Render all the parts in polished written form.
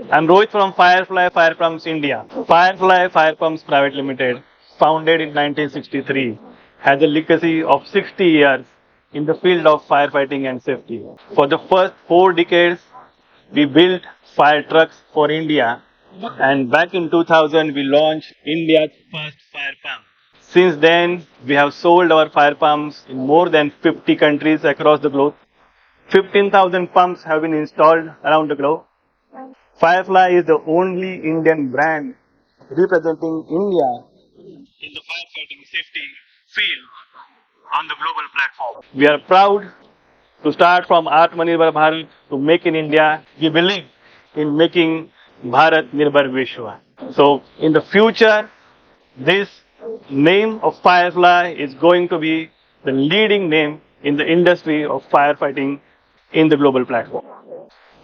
I'm Rohit from Firefly Fire Pumps India. Firefly Fire Pumps Private Limited, founded in 1963, has a legacy of 60 years in the field of firefighting and safety. For the first 4 decades, we built fire trucks for India, and back in 2000, we launched India's first fire pump. Since then, we have sold our fire pumps in more than 50 countries across the globe. 15,000 pumps have been installed around the globe. Firefly is the only Indian brand representing India in the firefighting safety field on the global platform. We are proud to start from Atma Nirbhar Bharat to make in India. We believe in making Bharat Nirbhar Vishwa. So in the future, this name of Firefly is going to be the leading name in the industry of firefighting in the global platform.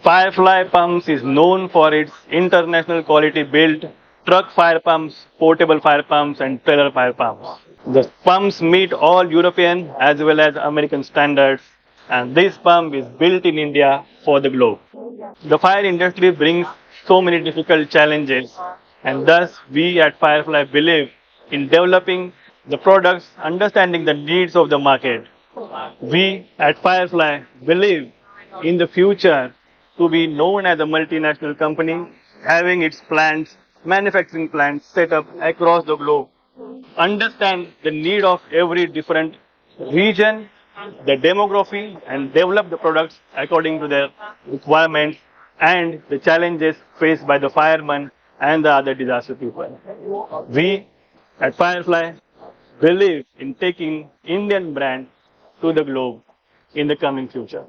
Firefly Pumps is known for its international quality built truck fire pumps, portable fire pumps and trailer fire pumps. The pumps meet all European as well as American standards, and this pump is built in India for the globe. The fire industry brings so many difficult challenges, and thus we at Firefly believe in developing the products, understanding the needs of the market. We at Firefly believe in the future to be known as a multinational company having its plants, manufacturing plants set up across the globe. Understand the need of every different region, the demography, and develop the products according to their requirements and the challenges faced by the firemen and the other disaster people. We at Firefly believe in taking Indian brand to the globe in the coming future.